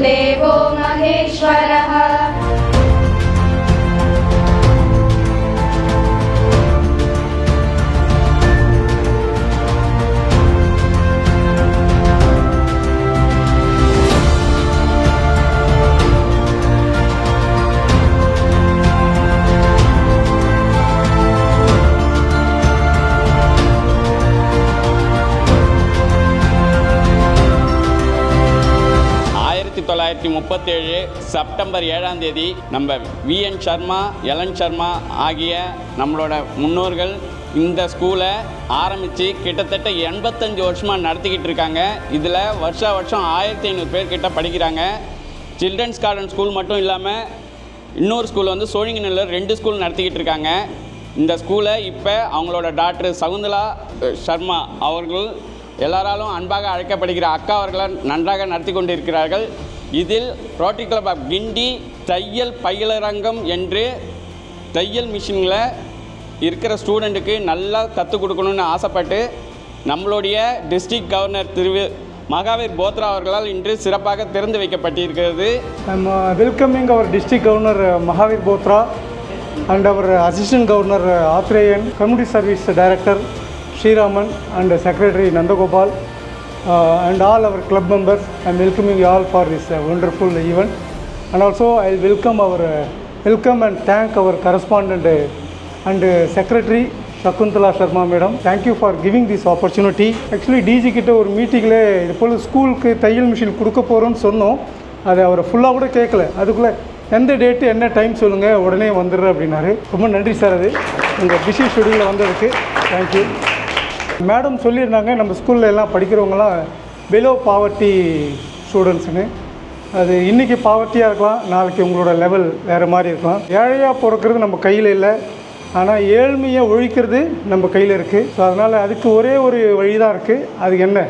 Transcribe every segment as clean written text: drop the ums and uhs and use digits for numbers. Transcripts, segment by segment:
देवो महेश्वरः। செப்டம்பர் 7ஆம் தேதி நம்ம VN சர்மா, LN சர்மா ஆகிய நம்மளோட முன்னோர்கள் இந்த ஸ்கூலை ஆரம்பித்து கிட்டத்தட்ட 85 வருஷமாக நடத்திக்கிட்டு இருக்காங்க. இதில் வருஷம் 1500 பேர் கிட்ட படிக்கிறாங்க. சில்ட்ரன்ஸ் கார்டன் ஸ்கூல் மட்டும் இல்லாமல் இன்னொரு ஸ்கூல் வந்து சோழிங்கநல்லூர் 2 ஸ்கூல் நடத்திக்கிட்டு இருக்காங்க. இந்த ஸ்கூலை இப்போ அவங்களோட டாக்டர் சகுந்தலா சர்மா அவர்கள் எல்லாராலும் அன்பாக அழைக்கப்படுகிற அக்கா அவர்களை நன்றாக நடத்தி கொண்டிருக்கிறார்கள். இதில் ரோட்டரி கிளப் ஆஃப் கிண்டி தையல் பயிலரங்கம் என்று தையல் மிஷினில் இருக்கிற ஸ்டூடெண்ட்டுக்கு நல்லா கற்றுக் கொடுக்கணும்னு ஆசைப்பட்டு நம்மளுடைய டிஸ்ட்ரிக்ட் கவர்னர் திரு மகாவீர் போத்ரா அவர்களால் இன்று சிறப்பாக திறந்து வைக்கப்பட்டிருக்கிறது. Welcoming our district governor Mahavir Bothra and our assistant governor Athreyan, community service director Sriraman and secretary Nandagopal and all our club members. I am welcoming you all for this wonderful event, and also I will welcome and thank our correspondent and secretary Shakuntala Sharma madam. Thank you for giving this opportunity. Actually DG கிட்ட ஒரு மீட்டிங்கில் இது போல் ஸ்கூலுக்கு தையல் machine கொடுக்க போகிறோன்னு சொன்னோம். அதை அவர் ஃபுல்லாக கூட கேட்கல. அதுக்குள்ளே எந்த டேட்டு என்ன டைம் சொல்லுங்கள், உடனே வந்துடுறேன் அப்படின்னாரு. ரொம்ப நன்றி சார், அது உங்கள் பிஸி ஷெடியூலில் வந்ததுக்கு தேங்க்யூ. மேடம் சொல்லியிருந்தாங்க நம்ம ஸ்கூலில் எல்லாம் படிக்கிறவங்களாம் பிலோ பாவர்ட்டி ஸ்டூடெண்ட்ஸுன்னு. அது இன்றைக்கி பாவர்ட்டியாக இருக்கலாம், நாளைக்கு உங்களோட லெவல் வேறு மாதிரி இருக்கலாம். ஏழையாக பிறக்கிறது நம்ம கையில் இல்லை, ஆனால் ஏழ்மையை ஒழிக்கிறது நம்ம கையில் இருக்குது. ஸோ அதனால் அதுக்கு ஒரே ஒரு வழி தான் இருக்குது. அது என்ன?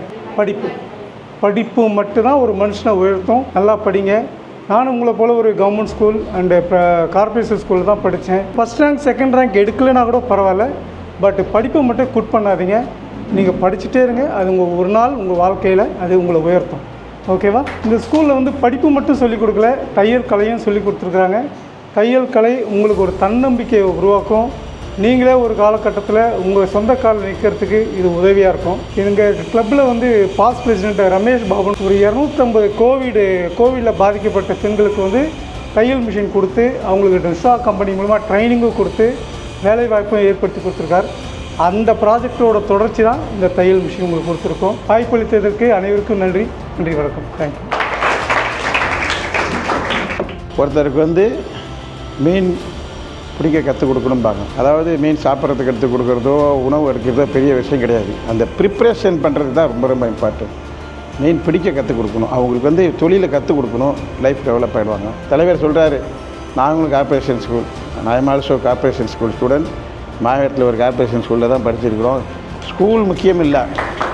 படிப்பு மட்டும்தான் ஒரு மனுஷனை உயர்த்தும். நல்லா படிங்க. நானும் உங்களை போல் ஒரு கவர்மெண்ட் ஸ்கூல் அண்டு கார்பரேஷன் ஸ்கூலில் தான் படித்தேன். ஃபஸ்ட் ரேங்க் செகண்ட் ரேங்க் எடுக்கலைன்னா கூட பரவாயில்ல, பட் படிப்பை மட்டும் குட் பண்ணாதீங்க. நீங்கள் படிச்சுட்டே இருங்க. அது உங்கள் ஒரு நாள் உங்கள் வாழ்க்கையில் அது உங்களை உயர்த்தும். ஓகேவா? இந்த ஸ்கூலில் வந்து படிப்பு மட்டும் சொல்லிக் கொடுக்கல, தையல் கலையும் சொல்லி கொடுத்துருக்குறாங்க. தையல் கலை உங்களுக்கு ஒரு தன்னம்பிக்கையை உருவாக்கும். நீங்களே ஒரு காலகட்டத்தில் உங்கள் சொந்த காலில் நிற்கிறதுக்கு இது உதவியாக இருக்கும். எங்கள் கிளப்பில் வந்து பாஸ் பிரசிடென்ட் ரமேஷ் பாபன் ஒரு 250 கோவிடில் பாதிக்கப்பட்ட பெண்களுக்கு வந்து தையல் மிஷின் கொடுத்து அவங்களுக்கு நிஷா கம்பெனி மூலமாக ட்ரைனிங்கும் கொடுத்து வேலை வாய்ப்பும் ஏற்படுத்தி கொடுத்துருக்கார். அந்த ப்ராஜெக்டோட தொடர்ச்சி தான் இந்த தையல் மிஷின் உங்களுக்கு கொடுத்துருக்கோம். வாய்ப்பளித்ததற்கு அனைவருக்கும் நன்றி. வணக்கம். தேங்க்யூ. ஒருத்தருக்கு வந்து மீன் பிடிக்க கற்றுக் கொடுக்கணும்பாங்க. அதாவது மீன் சாப்பிட்றதுக்கு கற்றுக் கொடுக்குறதோ உணவு எடுக்கிறதோ பெரிய விஷயம் கிடையாது. அந்த ப்ரிப்ரேஷன் பண்ணுறது தான் ரொம்ப ரொம்ப இம்பார்ட்டன்ட். மீன் பிடிக்க கற்றுக் கொடுக்கணும். அவங்களுக்கு வந்து தொழிலை கற்றுக் கொடுக்கணும், லைஃப் டெவலப் ஆகிடுவாங்க. தலைவர் சொல்கிறாரு, நாங்களும் corporation school, I am also corporation school student. மாவட்டத்தில் ஒரு கார்பரேஷன் ஸ்கூலில் தான் படிச்சிருக்கிறோம். ஸ்கூல் முக்கியம் இல்லை,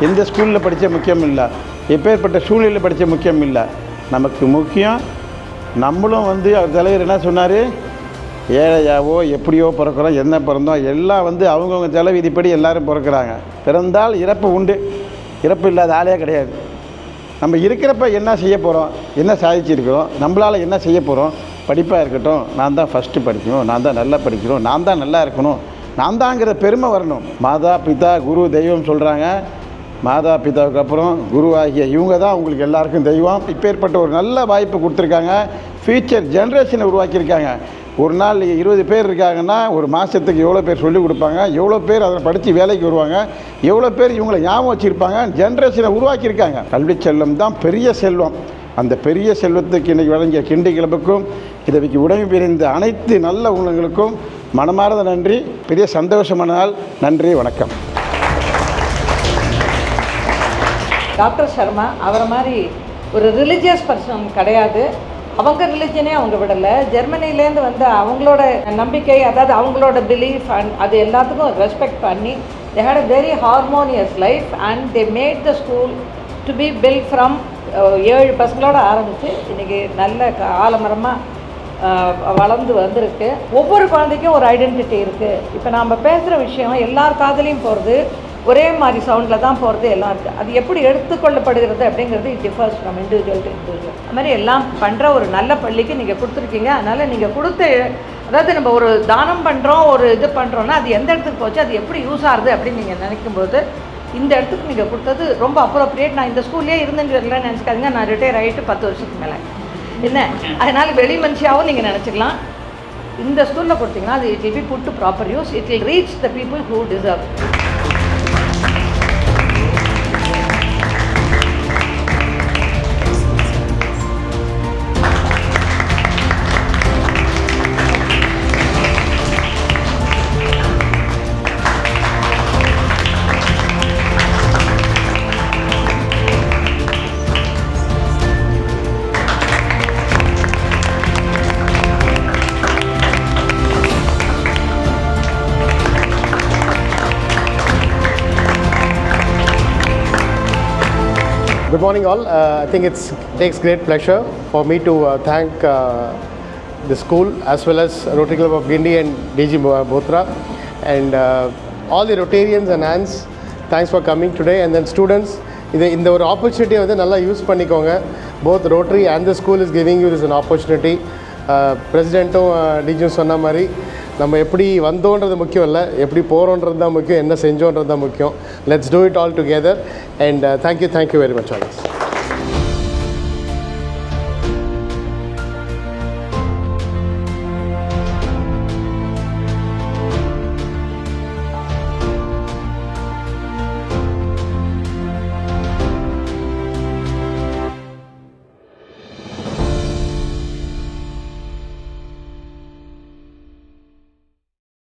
எந்த ஸ்கூலில் படித்த முக்கியம் இல்லை, எப்பேற்பட்ட சூழ்நிலையில் படித்த முக்கியம் இல்லை. நமக்கு முக்கியம் நம்மளும் வந்து அவர் தலைவர் என்ன சொன்னார், ஏழையாவோ எப்படியோ பிறக்கிறோம், என்ன பிறந்தோம் எல்லாம் வந்து அவங்கவுங்க செலவு விதிப்படி எல்லோரும் பிறக்கிறாங்க. பிறந்தால் இறப்பு உண்டு, இறப்பு இல்லாத ஆளே கிடையாது. நம்ம இருக்கிறப்ப என்ன செய்ய போகிறோம், என்ன சாதிச்சிருக்கிறோம், நம்மளால் என்ன செய்ய போகிறோம். படிப்பாக இருக்கட்டும், நான் தான் ஃபஸ்ட்டு படிக்கணும், நான் தான் நல்லா படிக்கணும், நான் தான் நல்லா இருக்கணும், நான் தாங்கிற பெருமை வரணும். மாதா பிதா குரு தெய்வம் சொல்கிறாங்க. மாதா பிதாவுக்கு அப்புறம் குரு ஆகிய இவங்க தான் உங்களுக்கு எல்லாருக்கும் தெய்வம். இப்பேற்பட்ட ஒரு நல்ல வாய்ப்பு கொடுத்துருக்காங்க. ஃபியூச்சர் ஜென்ரேஷனை உருவாக்கியிருக்காங்க. ஒரு நாள் 20 பேர் இருக்காங்கன்னா ஒரு மாதத்துக்கு எவ்வளோ பேர் சொல்லிக் கொடுப்பாங்க, எவ்வளோ பேர் அதை படித்து வேலைக்கு வருவாங்க, எவ்வளோ பேர் இவங்களை ஞாபகம் வச்சுருப்பாங்க. ஜென்ரேஷனை உருவாக்கியிருக்காங்க. கல்வி செல்வம் தான் பெரிய செல்வம். அந்த பெரிய செல்வத்துக்கு இன்றைக்கி வழங்கிய கிண்டி கிளப்புக்கும் இதற்கு உதவி புரிந்த அனைத்து நல்ல உள்ளங்களுக்கும் மனமார்ந்த நன்றி. பெரிய சந்தோஷமான நாள். நன்றி, வணக்கம். டாக்டர் சர்மா அவரை மாதிரி ஒரு ரிலிஜியஸ் பர்சன் கிடையாது. அவங்க ரிலிஜனே அவங்க விடலை. ஜெர்மனிலேருந்து வந்து அவங்களோட நம்பிக்கை, அதாவது அவங்களோட பிலீஃப் அண்ட் அது எல்லாத்துக்கும் ரெஸ்பெக்ட் பண்ணி they had a very harmonious life and they made the school to be built from 7 பசங்களோட ஆரம்பித்து இன்றைக்கி நல்ல ஆலமரமாக வளர்ந்து வந்திருக்கு. ஒவ்வொரு குழந்தைக்கும் ஒரு ஐடென்டிட்டி இருக்குது. இப்போ நாம் பேசுகிற விஷயம் எல்லார் காதலையும் போகிறது. ஒரே மாதிரி சவுண்டில் தான் போகிறது எல்லாம் இருக்குது. அது எப்படி எடுத்துக்கொள்ளப்படுகிறது அப்படிங்கிறது it differs from individual to individual. அது மாதிரி எல்லாம் பண்ணுற ஒரு நல்ல பள்ளிக்கு நீங்கள் கொடுத்துருக்கீங்க. அதனால் நீங்கள் கொடுத்த, அதாவது நம்ம ஒரு தானம் பண்ணுறோம், ஒரு இது பண்ணுறோன்னா அது எந்த இடத்துக்கு போச்சு, அது எப்படி யூஸ் ஆகுது அப்படின்னு நீங்கள் நினைக்கும்போது இந்த இடத்துக்கு நீங்கள் கொடுத்தது ரொம்ப அப்ரோப்ரியேட். நான் இந்த ஸ்கூல்லே இருந்துன்னு நினச்சிக்காதீங்க, நான் ரிட்டையர் ஆகிட்டு 10 வருஷத்துக்கு மேலே என்ன, அதனால் வெளி மனுஷியாகவும் நீங்கள் நினச்சிக்கலாம். இந்த ஸ்கூலில் கொடுத்தீங்கன்னா அது it will be put to proper use, it will reach the people who deserve. Good morning all. I think it takes great pleasure for me to thank the school as well as Rotary Club of Guindy and DG Bothra and all the Rotarians and hands. Thanks for coming today. And then students, இந்த ஒரு opportunity வந்து நல்லா use பண்ணிக்கோங்க. Both Rotary and the school is giving you this an opportunity. பிரசிடெண்ட்டும் டிஜியும் சொன்ன மாதிரி நம்ம எப்படி வந்தோன்றது முக்கியம் இல்லை, எப்படி போகிறோன்றது தான் முக்கியம், என்ன செஞ்சோன்றது தான் முக்கியம். Let's do it all together and thank you very much all.